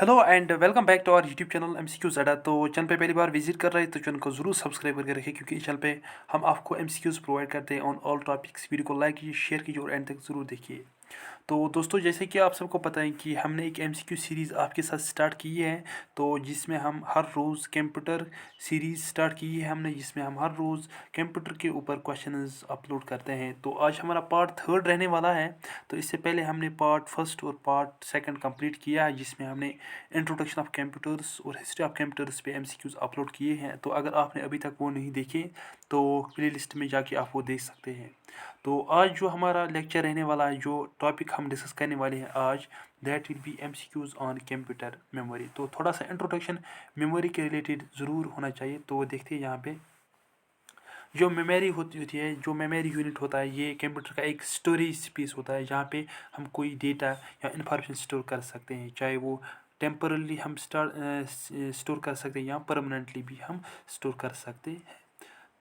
Hello and welcome back to our YouTube channel MCQ ज़्यादा। तो channel पे पहली बार विजिट कर रहे हैं तो चैनल को ज़रूर सब्सक्राइब करके रखिए, क्योंकि इस चैनल पे हम आपको MCQs प्रोवाइड करते हैं ऑन ऑल टॉपिक्स। वीडियो को लाइक कीजिए, शेयर कीजिए और एंड तक ज़रूर देखिए। तो दोस्तों, जैसे कि आप सबको पता है कि हमने एक MCQ सीरीज़ आपके साथ स्टार्ट की है, तो जिसमें हम हर रोज़ कंप्यूटर सीरीज़ स्टार्ट की है हमने, जिसमें हम हर रोज़ कंप्यूटर के ऊपर क्वेश्चंस अपलोड करते हैं। तो आज हमारा पार्ट थर्ड रहने वाला है। तो इससे पहले हमने पार्ट फर्स्ट और पार्ट सेकंड कंप्लीट किया है, जिसमें हमने इंट्रोडक्शन ऑफ कंप्यूटर्स और हिस्ट्री ऑफ कंप्यूटर्स पे MCQs अपलोड किए हैं। तो अगर आपने अभी तक वो नहीं देखे तो प्लेलिस्ट में जाके आप वो देख सकते हैं। तो आज जो हमारा लेक्चर रहने वाला है, जो टॉपिक हम डिस्कस करने वाले हैं आज, that will be MCQs on computer memory. तो थोड़ा सा इंट्रोडक्शन मेमोरी के रिलेटेड ज़रूर होना चाहिए। तो देखते हैं यहाँ पे जो मेमोरी होती है, जो मेमोरी यूनिट होता है, ये कंप्यूटर का एक स्टोरेज स्पेस होता है, जहाँ पे हम कोई डेटा या इंफॉर्मेशन स्टोर कर सकते हैं। चाहे वो टेम्परली हम स्टोर कर सकते हैं या परमानेंटली भी हम स्टोर कर सकते हैं।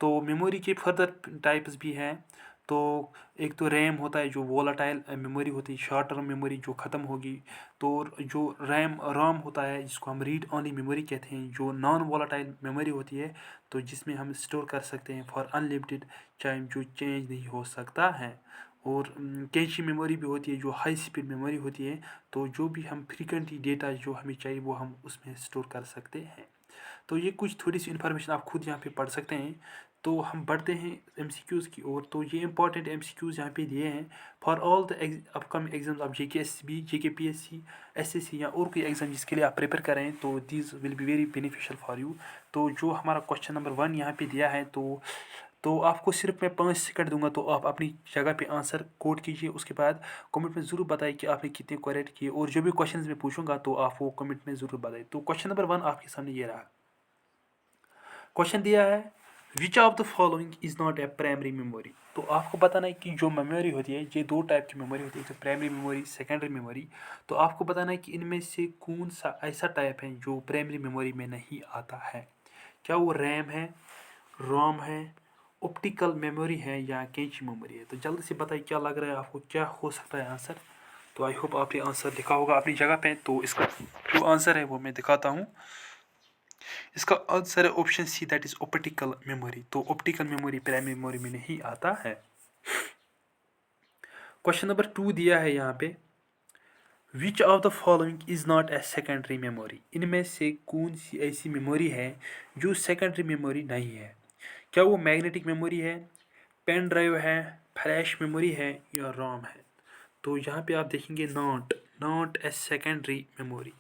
तो मेमोरी के फर्दर टाइप्स भी हैं। तो एक तो रैम होता है, जो वोलाटाइल मेमोरी होती है, शॉर्ट टर्म मेमोरी जो ख़त्म होगी। तो जो रैम होता है, जिसको हम रीड ओनली मेमोरी कहते हैं, जो नॉन वोलाटाइल मेमोरी होती है, तो जिसमें हम स्टोर कर सकते हैं फॉर अनलिमिटेड टाइम, जो चेंज नहीं हो सकता है। और कैशी मेमोरी भी होती है, जो हाई स्पीड मेमोरी होती है। तो जो भी हम फ्रीक्वेंटली डेटा जो हमें चाहिए वो हम उसमें स्टोर कर सकते हैं। तो ये कुछ थोड़ी सी इन्फॉर्मेशन आप खुद यहाँ पे पढ़ सकते हैं। तो हम बढ़ते हैं MCQs की ओर। तो ये इंपॉर्टेंट MCQs यहाँ पे दिए हैं for all the upcoming exams of JKSB, JKPSC, SSC या और कोई एग्जाम जिसके लिए आप प्रिपेयर करें, तो these will be very beneficial for you. तो जो हमारा क्वेश्चन नंबर 1 यहाँ पे दिया है, तो आपको सिर्फ मैं 5 सेकंड दूंगा, तो आप अपनी जगह पे आंसर कोड कीजिए। उसके बाद कमेंट में ज़रूर बताइए कि आपने कितने करेक्ट किए, और जो भी क्वेश्चंस मैं पूछूंगा तो आप वो कमेंट में ज़रूर बताइए। तो क्वेश्चन नंबर 1 आपके सामने ये रहा। क्वेश्चन दिया है, which of the following is not a primary memory. तो आपको बताना है कि जो मेमोरी होती है, ये दो टाइप की मेमोरी होती है, एक तो प्राइमरी मेमोरी, सेकेंडरी मेमोरी। तो आपको बताना है कि इनमें से कौन सा ऐसा टाइप है जो प्राइमरी मेमोरी में नहीं आता है। क्या वो रैम है, रोम है, ऑप्टिकल मेमोरी है या कैची मेमोरी है। तो जल्दी से बताइए क्या लग रहा है आपको, क्या हो सकता है आंसर। तो आई होप आपने आंसर लिखा होगा अपनी जगह पे। तो इसका जो आंसर है वो मैं दिखाता हूँ। इसका आंसर है option C, that is optical memory. तो ऑप्टिकल मेमोरी प्राइमरी मेमोरी में नहीं आता है। क्वेश्चन नंबर 2 दिया है यहाँ पे, विच of the following is not a secondary memory. इनमें से कौन सी ऐसी मेमोरी है जो सेकेंडरी मेमोरी नहीं है। क्या वो मैग्नेटिक मेमोरी है, पेन ड्राइव है, फ्लैश मेमोरी है या रोम है। तो यहाँ पे आप देखेंगे not, not a secondary memory.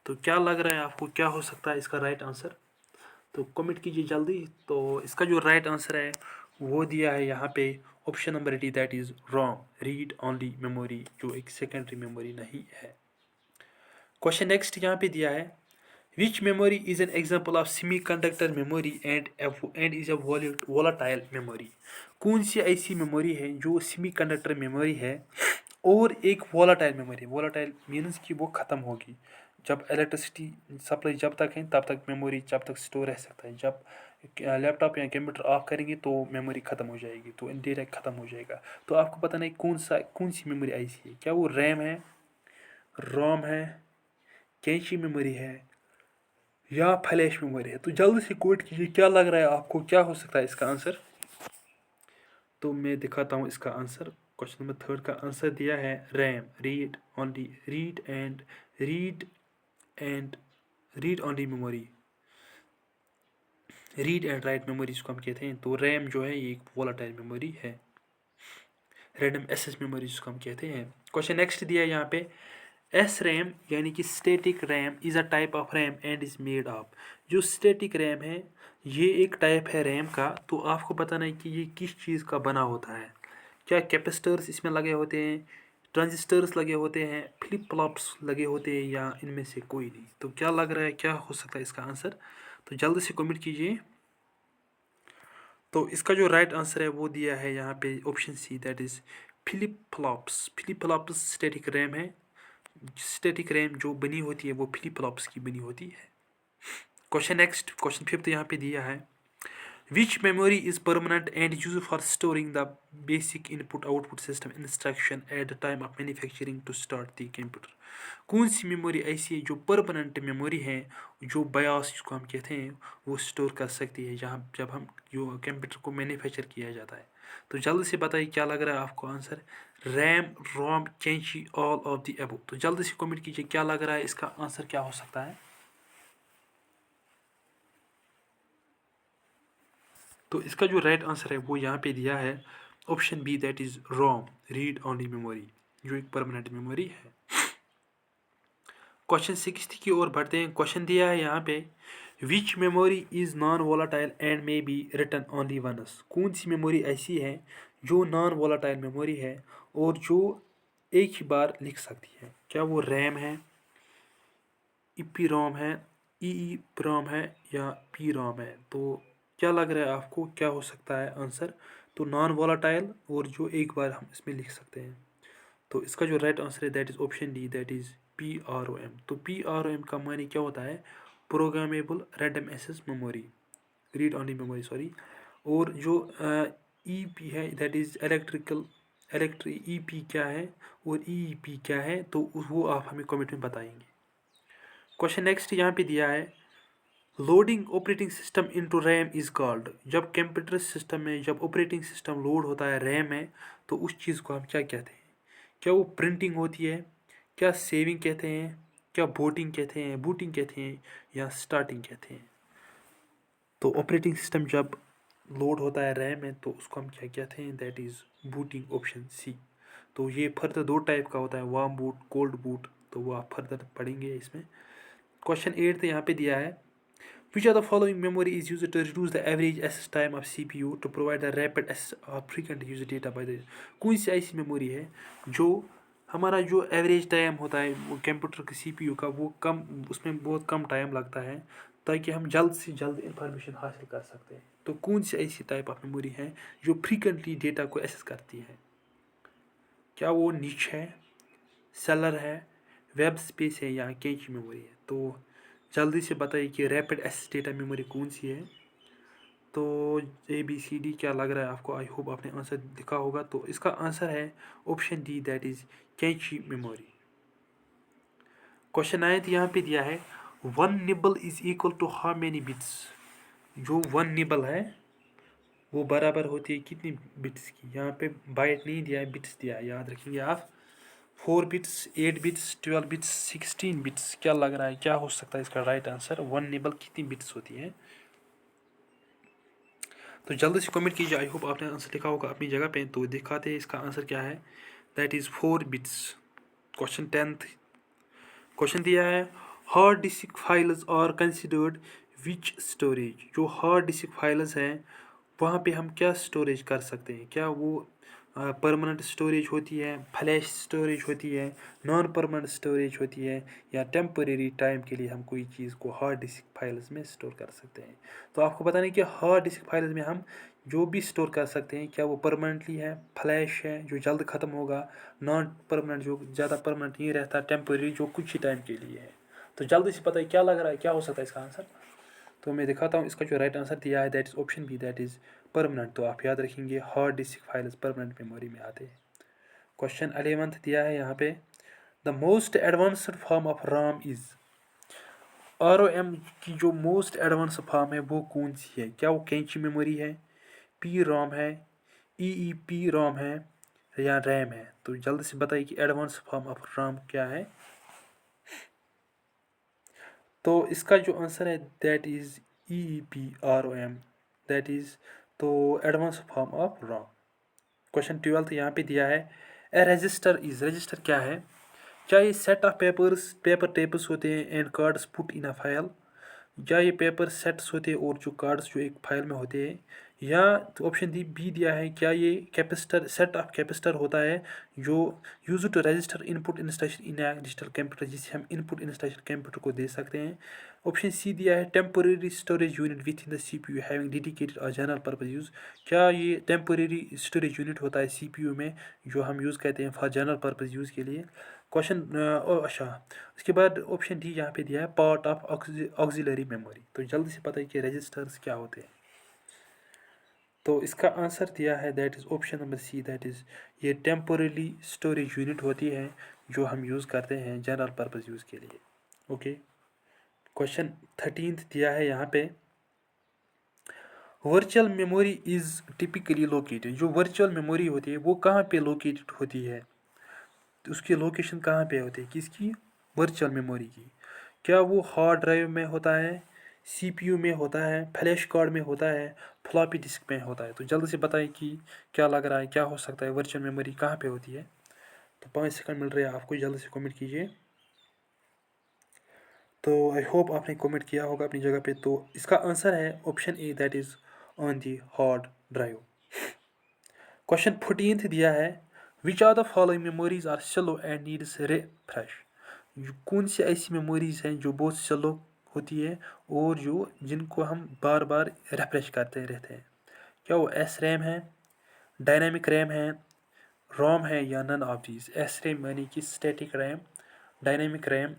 तो क्या लग रहा है आपको, क्या हो सकता है इसका राइट आंसर। तो कमेंट कीजिए जल्दी। तो इसका जो राइट आंसर है वो दिया है यहाँ पे option number D, that is wrong, read only memory, जो एक सेकेंडरी मेमोरी नहीं है। क्वेश्चन नेक्स्ट यहाँ पे दिया है, which memory is an example of semiconductor memory and is a volatile memory. कौन सी ऐसी मेमोरी है जो सेमी कंडक्टर मेमोरी है और एक वोलाटाइल मेमोरी है। वोलाटाइल मीन्स कि वो ख़त्म होगी जब इलेक्ट्रिसिटी सप्लाई जब तक है तब तक मेमोरी जब तक स्टोर रह सकता है। जब लैपटॉप या कंप्यूटर ऑफ करेंगे तो मेमोरी ख़त्म हो जाएगी, तो डेटा ख़त्म हो जाएगा। तो आपको पता नहीं कौन सी मेमोरी ऐसी है। क्या वो रैम है, रोम है, कैची मेमोरी है या फ्लैश मेमोरी है। तो जल्दी से कोड कीजिए, क्या लग रहा है आपको, क्या हो सकता है इसका आंसर। तो मैं दिखाता हूँ इसका आंसर। क्वेश्चन नंबर 3 का आंसर दिया है RAM, read only, read and read only memory, read and write memory जिसको हम कहते हैं। तो रैम जो है ये एक वोलाटाइल मेमोरी है, रैंडम एक्सेस मेमोरी जिसको हम कहते हैं। क्वेश्चन नेक्स्ट दिया है यहाँ पे, एस रैम यानी कि static RAM is a type of RAM and is made of. जो स्टैटिक रैम है ये एक टाइप है रैम का। तो आपको बताना है कि ये किस चीज़ का बना होता है। क्या कैपेसिटर्स इसमें लगे होते हैं, ट्रांजिस्टर्स लगे होते हैं, फ्लिप फ्लॉप्स लगे होते हैं या इनमें से कोई नहीं। तो क्या लग रहा है, क्या हो सकता है इसका आंसर। तो जल्दी से कमेंट कीजिए। तो इसका जो राइट आंसर है वो दिया है यहाँ पे option C, that is flip flops. Flip flops static RAM है। स्टैटिक रैम जो बनी होती है वो फ्लिप फ्लॉप्स की बनी होती है। क्वेश्चन नेक्स्ट, क्वेश्चन 5 यहाँ पे दिया है, which memory is permanent and use for storing the basic input output system instruction at the time of manufacturing to start the computer. कौन सी मेमोरी ऐसी है जो परमानेंट मेमोरी है, जो बायोस जिसको हम कहते हैं वो स्टोर कर सकती है जहाँ जब हम जो कंप्यूटर को मैन्युफैक्चर किया जाता है। तो जल्दी से बताइए क्या लग रहा है आपको आंसर। रैम, रोम, कैंची, ऑल ऑफ द अबव। तो जल्दी से कमेंट कीजिए क्या लग रहा है इसका आंसर क्या हो सकता है। तो इसका जो राइट आंसर है वो यहाँ पे दिया है option B, that is ROM, read only memory, जो एक परमानेंट मेमोरी है। क्वेश्चन 60 की ओर बढ़ते हैं। क्वेश्चन दिया है यहाँ पे, which memory is non volatile and may be written only once. कौन सी मेमोरी ऐसी है जो नॉन वोलाटाइल मेमोरी है और जो एक ही बार लिख सकती है। क्या वो रैम है, ईपी रोम है, ई प्रोम है या पी रोम है। तो क्या लग रहा है आपको क्या हो सकता है आंसर। तो नॉन वोलाटाइल और जो एक बार हम इसमें लिख सकते हैं। तो इसका जो राइट आंसर है that is option D, that is P R O M. तो पी आर ओ एम का माने क्या होता है, programmable random access memory, read only memory sorry. और जो ई पी है दैट इज़ ई पी क्या है और ई पी क्या है, तो वो आप हमें कमेंट में बताएंगे। क्वेश्चन नेक्स्ट यहाँ पे दिया है, loading operating system into RAM is called. जब कंप्यूटर सिस्टम में जब ऑपरेटिंग सिस्टम लोड होता है रैम में, तो उस चीज़ को हम क्या कहते हैं। क्या वो प्रिंटिंग होती है, क्या सेविंग कहते हैं, क्या बूटिंग कहते हैं या स्टार्टिंग कहते हैं। तो ऑपरेटिंग सिस्टम जब लोड होता है रैम में तो उसको हम क्या कहते हैं, that is booting, option C. तो ये फर्दर दो टाइप का होता है, वार्म बूट, कोल्ड बूट, तो वो आप फर्दर पढ़ेंगे इसमें। क्वेश्चन 8 यहाँ पे दिया है, which of the following memory is used to reduce the average access time of CPU to provide the rapid access or frequent use data by the। कौन सी ऐसी मेमोरी है जो हमारा जो एवरेज टाइम होता है वो कंप्यूटर के CPU का वो कम, उसमें बहुत कम टाइम लगता है ताकि हम जल्द से जल्द इंफॉर्मेशन हासिल कर सकते हैं। तो कौन सी ऐसी टाइप ऑफ मेमोरी है जो फ्रीक्वेंटली डेटा को एक्सेस करती है। क्या वो निच है, सेलर है, वेब स्पेस है या कैच मेमोरी है। तो जल्दी से बताइए कि रैपिड एक्सेस डेटा मेमोरी कौन सी है। तो ABCD क्या लग रहा है आपको, आई होप आपने आंसर लिखा होगा। तो इसका आंसर है option D, that is cache memory. Question आए थे यहाँ पे दिया है, one nibble is equal to how many bits. जो वन निबल है वो बराबर होती है कितनी बिट्स की। यहाँ पे बाइट नहीं दिया है, बिट्स दिया है, याद रखेंगे आप। 4 बिट्स, 8 बिट्स, 12 बिट्स, 16 बिट्स। क्या लग रहा है क्या हो सकता है इसका राइट आंसर। वन निबल कितनी बिट्स होती है। तो जल्दी से कमेंट कीजिए, आई होप आपने आंसर लिखा होगा अपनी जगह पे। तो दिखाते हैं इसका आंसर क्या है, that is 4 bits. Question 10th question दिया है, hard disk files are considered which storage. जो हार्ड डिस्क फाइल्स हैं वहाँ पे हम क्या स्टोरेज कर सकते हैं। क्या वो परमानेंट स्टोरेज होती है, फ्लैश स्टोरेज होती है, नॉन परमानेंट स्टोरेज होती है, या टेम्परेरी टाइम के लिए हम कोई चीज़ को हार्ड डिस्क फाइल्स में स्टोर कर सकते हैं। तो आपको पता नहीं कि हार्ड डिस्क फाइल्स में हम जो भी स्टोर कर सकते हैं क्या वो परमानेंटली है, फ्लैश है जो जल्द ख़त्म होगा, नॉन परमानेंट जो ज़्यादा परमानेंट नहीं रहता, टेम्परेरी जो कुछ ही टाइम के लिए है। तो जल्दी से पता है क्या लग रहा है क्या हो सकता है इसका आंसर। तो मैं दिखाता हूँ इसका जो राइट आंसर दिया है that is option B, that is permanent. तो आप याद रखेंगे hard disk files permanent memory में आते हैं। क्वेश्चन 11th दिया है यहाँ पे, the most advanced form of RAM is. ROM की जो मोस्ट एडवांस फॉर्म है वो कौन सी है। क्या वो कैंची मेमोरी है, पी रोम है, EEP रोम है या रैम है। तो जल्दी से बताइए कि एडवांस फॉर्म ऑफ राम क्या है। तो इसका जो आंसर है that is EEPROM, that is तो advance form of ROM. Question 12 यहाँ पे दिया है, ए रजिस्टर इज़। रजिस्टर क्या है। क्या ये सेट ऑफ पेपर टेप्स होते हैं and cards put in a file. या ये पेपर सेट्स होते हैं और जो कार्ड्स जो एक फाइल में होते हैं। या तो ऑप्शन डी बी दिया है, क्या ये कैपेसिटर सेट ऑफ कैपेसिटर होता है जो use to register input instruction in a digital computer, जिससे हम इनपुट इंस्ट्रक्शन कंप्यूटर को दे सकते हैं। ऑप्शन सी दिया है, temporary storage unit with in the CPU having dedicated और जनरल पर्पज यूज़। क्या ये टेम्पोरेरी स्टोरेज यूनिट होता है CPU में जो हम यूज़ करते हैं फॉर जनरल पर्पज यूज़ के लिए। क्वेश्चन अच्छा, उसके बाद ऑप्शन डी यहाँ पे दिया है, पार्ट ऑफ ऑक्सिलरी मेमोरी। तो जल्दी से पता है कि रजिस्टर्स क्या होते हैं। तो इसका आंसर दिया है that is option number C, that is ये टेम्पोरली स्टोरेज यूनिट होती है जो हम यूज़ करते हैं जनरल पर्पज़ यूज़ के लिए। ओके, क्वेश्चन 13 दिया है यहाँ पे, virtual memory is typically located. जो वर्चुअल मेमोरी होती है वो कहाँ पे लोकेटेड होती है, तो उसकी लोकेशन कहाँ पे होती है, किसकी, वर्चुअल मेमोरी की। क्या वो हार्ड ड्राइव में होता है, सीपीयू में होता है, फ्लैश कार्ड में होता है, फ्लॉपी डिस्क में होता है। तो जल्दी से बताइए कि क्या लग रहा है, क्या हो सकता है, वर्चुअल मेमोरी कहाँ पे होती है। तो 5 सेकंड मिल रहे हैं आपको, जल्दी से कमेंट कीजिए। तो आई होप आपने कमेंट किया होगा अपनी जगह पे। तो इसका आंसर है option A, that is on the hard drive. Question 14 दिया है, which are the following memories are slow and needs refresh. कौन सी ऐसी मेमोरीज हैं जो बहुत स्लो होती है और जो जिनको हम बार बार रिफ्रेश करते रहते हैं। क्या वो एस रैम है, डायनामिक रैम है, रोम है, या none of these. S RAM यानी कि static RAM, dynamic RAM,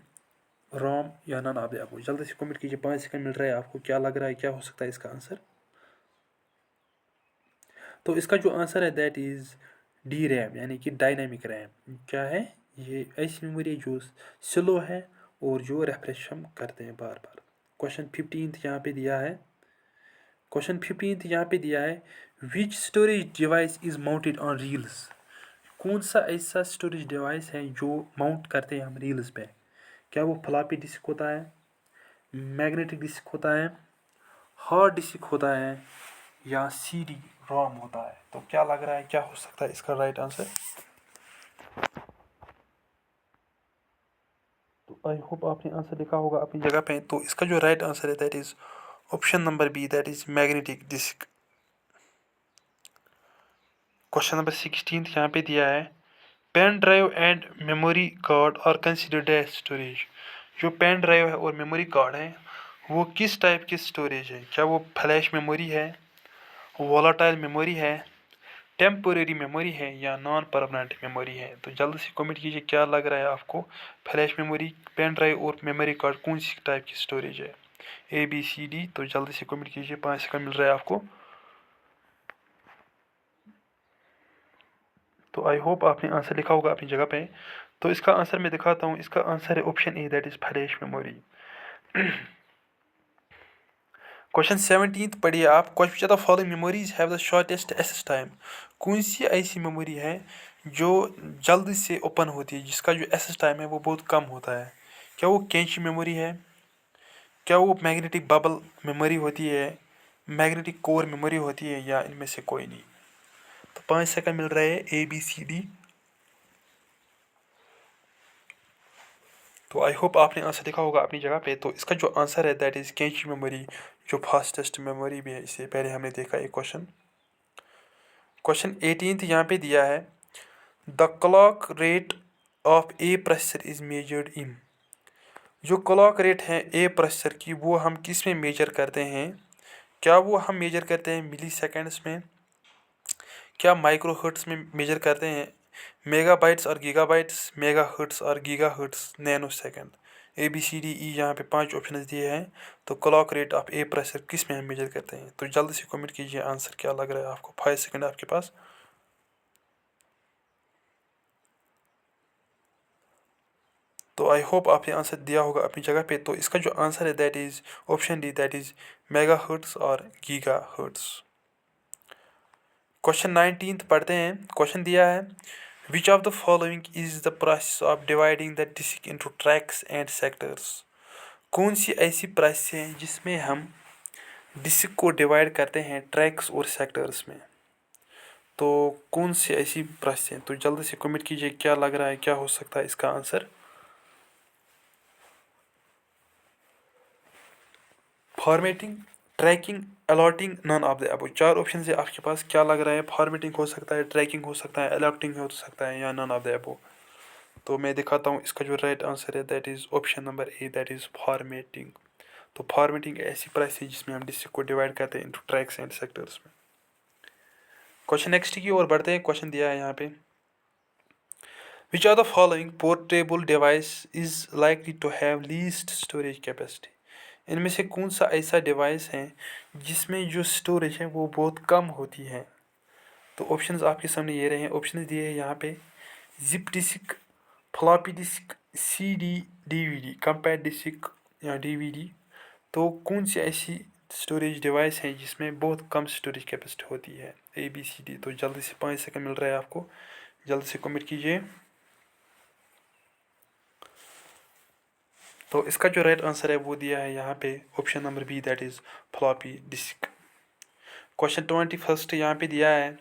ROM, या नन ऑफ द अबव। जल्दी से कमेंट कीजिए, 5 सेकंड मिल रहा है आपको। क्या लग रहा है, क्या हो सकता है इसका आंसर। तो इसका जो आंसर है दैट इज़ डी रैम, यानी कि डायनामिक रैम। क्या है, ये ऐसी मेमोरी जो स्लो है और जो रिफ्रेश हम करते हैं बार बार। क्वेश्चन 15 यहाँ पे दिया है, which storage device is mounted on reels. कौन सा ऐसा स्टोरेज डिवाइस है जो माउंट करते हैं हम रील्स पे। क्या वो फ्लॉपी डिस्क होता है, मैग्नेटिक डिस्क होता है, हार्ड डिस्क होता है, या सीडी रोम होता है। तो क्या लग रहा है, क्या हो सकता है इसका राइट आंसर। तो आई होप आपने आंसर लिखा होगा अपनी जगह पे। तो इसका जो राइट आंसर है that is option number B, that is magnetic disk. Question number 16 यहाँ पे दिया है, pen drive and memory card are considered as storage. जो पेन ड्राइव है और मेमोरी कार्ड है वो किस टाइप की स्टोरेज है। क्या वो फ्लैश मेमोरी है, वोलाटाइल मेमोरी है, टेम्पोरेरी मेमोरी है, या नॉन परमानेंट मेमोरी है। तो जल्दी से कमेंट कीजिए, क्या लग रहा है आपको, फ्लैश मेमोरी, पेन ड्राइव और मेमोरी कार्ड कौन सी टाइप की स्टोरेज है, ए बी सी डी। तो जल्दी से कमेंट कीजिए, 5 सेकंड मिल रहा है आपको। तो आई होप आपने आंसर लिखा होगा अपनी जगह पे। तो इसका आंसर मैं दिखाता हूँ, इसका आंसर है option A, that is flash memory. Question 17 पढ़िए आप, which are the following memories have the shortest access time. कौन सी ऐसी मेमोरी है जो जल्दी से ओपन होती है, जिसका जो एक्सेस टाइम है वो बहुत कम होता है। क्या वो कैंची मेमोरी है, क्या वो मैग्नेटिक बबल मेमोरी होती है, मैग्नेटिक कोर मेमोरी होती है, या इनमें से कोई नहीं। तो 5 सेकंड मिल रहे हैं, ए बी सी डी। तो आई होप आपने आंसर लिखा होगा अपनी जगह पे। तो इसका जो आंसर है दैट इज़ कैंची मेमोरी, जो फास्टेस्ट मेमोरी भी है। इससे पहले हमने देखा एक क्वेश्चन 18 यहाँ पे दिया है, the clock rate of a processor is measured in. जो क्लॉक रेट है ए प्रोसेसर की वो हम किस में मेजर करते हैं। क्या वो हम मेजर करते हैं मिली सेकेंड्स में, क्या माइक्रो हर्ट्स में मेजर करते हैं, मेगाबाइट्स और गीगाबाइट्स, मेगा हर्ट्स और giga hertz, nano second. A B C D E यहाँ पे 5 ऑप्शन दिए हैं। तो clock rate of a processor किस में हम मेजर करते हैं। तो जल्दी से कमेंट कीजिए, आंसर क्या लग रहा है आपको। 5 सेकंड आपके पास। तो आई होप आपने आंसर दिया होगा अपनी जगह पे। तो इसका जो आंसर है that is option D, that is mega hertz और गीगा हर्ट्स। क्वेश्चन 19 पढ़ते हैं। क्वेश्चन दिया है, which of the following is the process of dividing the disk into tracks and sectors. कौन सी ऐसी प्रोसेस है जिसमें हम डिस्क को डिवाइड करते हैं ट्रैक्स और सेक्टर्स में। तो कौन सी ऐसी प्रोसेस है। तो जल्दी से कमेंट कीजिए, क्या लग रहा है, क्या हो सकता है इसका answer. Formatting, tracking, allotting, none of the above. 4 option है आपके पास। क्या लग रहा है, फॉर्मेटिंग हो सकता है, ट्रैकिंग हो सकता है, अलॉटिंग हो सकता है, या नन ऑफ द अबव। तो मैं दिखाता हूँ, इसका जो राइट आंसर है that is option number A, that is formatting. तो फॉर्मेटिंग ऐसी प्रोसेस है जिसमें हम डिस्क को डिवाइड करते हैं इंटू ट्रैक्स एंड सेक्टर्स में। क्वेश्चन नेक्स्ट की ओर बढ़ते हैं। क्वेश्चन दिया है यहाँ पे, which are the following portable device is likely to have least storage capacity. इनमें से कौन सा ऐसा डिवाइस है जिसमें जो स्टोरेज है वो बहुत कम होती है। तो ऑप्शंस आपके सामने ये रहे हैं। ऑप्शंस दिए हैं यहाँ पे, zip disk, floppy disk, CD, DVD, compact disk या डीवीडी। तो कौन सी ऐसी स्टोरेज डिवाइस है जिसमें बहुत कम स्टोरेज कैपेसिटी होती है? A B C D. तो जल्दी से 5 सेकंड मिल रहा है आपको, जल्दी से कमेंट कीजिए। तो इसका जो राइट आंसर है वो दिया है यहाँ पे option number B, that is floppy disk. Question 21 यहाँ पे दिया है,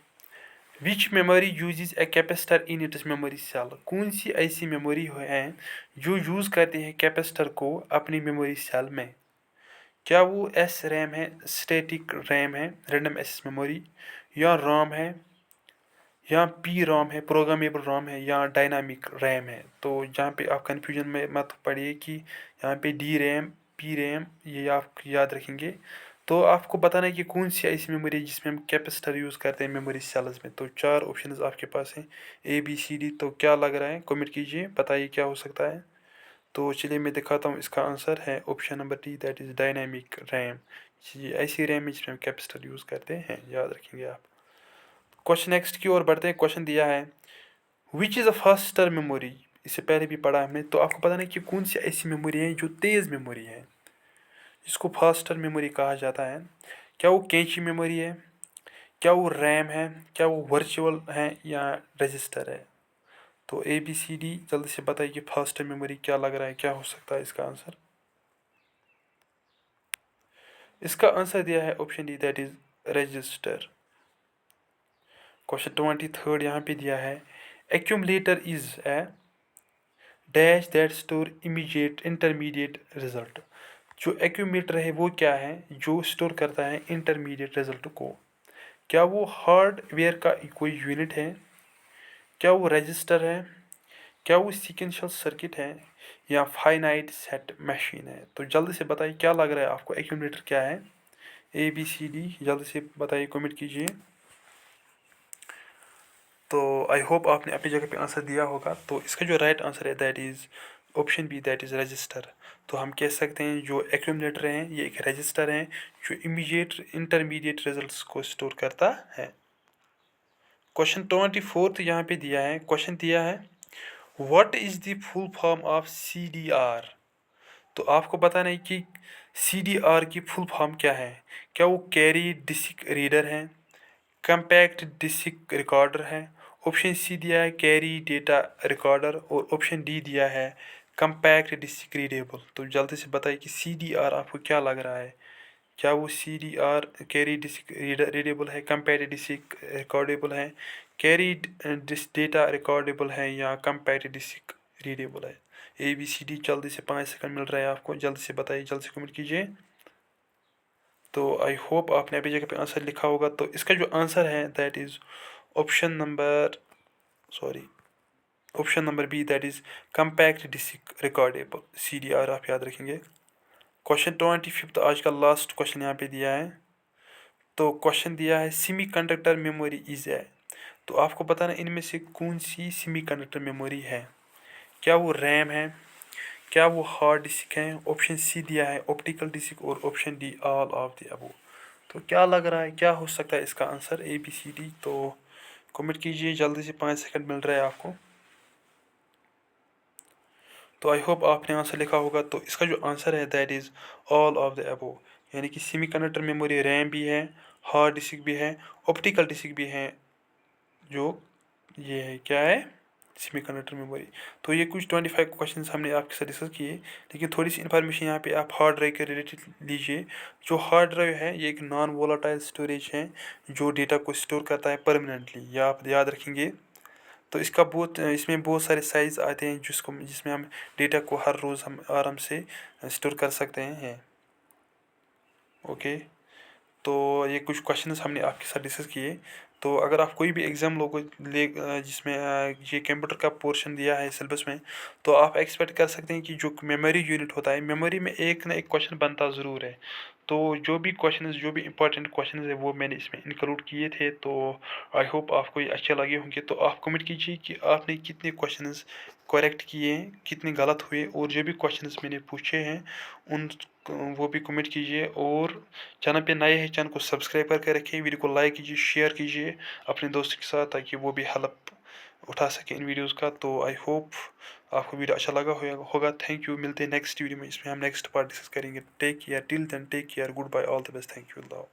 which memory uses a capacitor in its memory cell. कौन सी ऐसी मेमोरी है जो यूज़ करती है कैपेसिटर को अपनी मेमोरी सेल में? क्या वो एस रैम है, स्टैटिक रैम है, रैंडम एक्सेस मेमोरी, या रोम है, या पी रोम है, प्रोग्रामेबल रोम है, या डायनामिक रैम है? तो जहाँ पे आप कन्फ्यूजन में मत पड़िए कि यहाँ पे डी रैम, पी रैम, ये आप याद रखेंगे। तो आपको बताना है कि कौन सी ऐसी मेमोरी है जिसमें हम कैपेसिटर यूज़ करते हैं मेमोरी सेल्स में। तो 4 ऑप्शंस आपके पास हैं, ए बी सी डी। तो क्या लग रहा है, कमेंट कीजिए, बताइए क्या हो सकता है। तो चलिए मैं दिखाता हूँ, इसका आंसर है option number D, that is dynamic RAM. ये ऐसी रैम है जिसमें हम कैपेसिटर यूज़ करते हैं, याद रखेंगे आप। क्वेश्चन नेक्स्ट की ओर बढ़ते हैं। क्वेश्चन दिया है, which is a faster memory. इससे पहले भी पढ़ा हमने। तो आपको पता नहीं कि कौन सी ऐसी मेमोरी है जो तेज़ मेमोरी है, जिसको फास्टर मेमोरी कहा जाता है। क्या वो कैची मेमोरी है, क्या वो रैम है, क्या वो वर्चुअल है, या रजिस्टर है? तो ए बी सी डी, जल्दी से बताइए कि फास्टर मेमोरी क्या लग रहा है, क्या हो सकता है इसका आंसर। इसका आंसर दिया है option D, that is register. Question 23 यहाँ पे दिया है, accumulator is a dash that store immediate intermediate result. जो एक्यूमुलेटर है वो क्या है जो स्टोर करता है इंटरमीडिएट रिजल्ट को? क्या वो हार्डवेयर का कोई यूनिट है, क्या वो रजिस्टर है, क्या वो सीक्वेंशियल सर्किट है, या फाइनाइट सेट मशीन है? तो जल्दी से बताइए क्या लग रहा है आपको, एक्यूमुलेटर क्या है? ए बी सी डी, जल्दी से बताइए, कमेंट कीजिए। तो आई होप आपने अपनी जगह पे आंसर दिया होगा। तो इसका जो राइट आंसर है that is option B, that is register. तो हम कह सकते हैं जो एक्यूमुलेटर हैं ये एक रजिस्टर हैं जो इमीडिएट इंटरमीडिएट रिजल्ट्स को स्टोर करता है। क्वेश्चन 24 यहाँ पे दिया है, क्वेश्चन दिया है, what is the full form of C D R. तो आपको बताना है कि सी डी आर की फुल फॉर्म क्या है। क्या वो कैरी डिस्क रीडर है, कम्पैक्ट डिस्क रिकॉर्डर है, ऑप्शन सी दिया है कैरी डेटा रिकॉर्डर, और ऑप्शन डी दिया है कम्पैक्ट डिस्क रीडेबल। तो जल्दी से बताइए कि सी डी आर आपको क्या लग रहा है। क्या वो C D R carry disk readable है, कम्पैक्ट डिस्क रिकॉर्डेबल है, कैरी डेटा रिकॉर्डेबल है, या कम्पैक्ट डिस्क रीडेबल है? ए बी सी डी, जल्दी से 5 सेकंड मिल रहा है आपको, जल्दी से बताइए, जल्दी से कमेंट कीजिए। तो आई होप आपने अभी जगह पे आंसर लिखा होगा। तो इसका जो आंसर है that is option number, sorry, option number B, that is compact disk recordable, C D R आप याद रखेंगे। क्वेश्चन 25 आज का लास्ट क्वेश्चन यहाँ पे दिया है। तो क्वेश्चन दिया है, सेमी कंडक्टर मेमोरी इज है। तो आपको बताना इनमें से कौन सी सेमी कंडक्टर मेमोरी है। क्या वो रैम है, क्या वो हार्ड डिस्क है, ऑप्शन सी दिया है ऑप्टिकल डिस्क, और option D all of the above. तो क्या लग रहा है क्या हो सकता है इसका answer, A B C D? तो कमेंट कीजिए, जल्दी से 5 सेकंड मिल रहा है आपको। तो आई होप आपने आंसर लिखा होगा। तो इसका जो आंसर है that is all of the above, यानी कि सेमी कंडक्टर मेमोरी रैम भी है, हार्ड डिस्क भी है, ऑप्टिकल डिस्क भी है, जो ये है क्या है, सेमी कंडक्टर मेमोरी। तो ये कुछ 25 क्वेश्चन हमने आपके साथ डिस्कस किए। लेकिन थोड़ी सी इन्फॉर्मेशन यहाँ पे आप हार्ड ड्राइव के रिलेटेड लीजिए। जो हार्ड ड्राइव है ये एक नॉन वोलाटाइल स्टोरेज है जो डेटा को स्टोर करता है परमानेंटली, या आप याद रखेंगे। तो इसका बहुत, इसमें बहुत सारे साइज़ आते हैं जिसमें हम डेटा को हर रोज़ हम आराम से स्टोर कर सकते हैं। ओके, तो ये कुछ क्वेश्चंस हमने आपके साथ डिस्कस किए। तो अगर आप कोई भी एग्ज़ाम लोगों ले जिसमें ये कंप्यूटर का पोर्शन दिया है सिलेबस में, तो आप एक्सपेक्ट कर सकते हैं कि जो मेमोरी यूनिट होता है, मेमोरी में एक ना एक क्वेश्चन बनता ज़रूर है। तो जो भी क्वेश्चंस, जो भी इंपॉर्टेंट क्वेश्चंस है वो मैंने इसमें इंक्लूड किए थे। तो आई होप आपको ये अच्छे लगे होंगे। तो आप कमेंट कीजिए कि आपने कितने क्वेश्चंस करेक्ट किए हैं, कितने गलत हुए, और जो भी क्वेश्चंस मैंने पूछे हैं उन वो भी कमेंट कीजिए। और चैनल पे नए हैं, चैनल को सब्सक्राइब करके रखिए, वीडियो को लाइक कीजिए, शेयर कीजिए अपने दोस्तों के साथ, ताकि वो भी हेल्प उठा सके इन वीडियोस का। तो आई होप आपको वीडियो अच्छा लगा होगा। थैंक यू, मिलते हैं नेक्स्ट वीडियो में, इसमें हम नेक्स्ट पार्ट डिस्कस करेंगे। Take care, till then take care, good bye, all the best, thank you, Allah.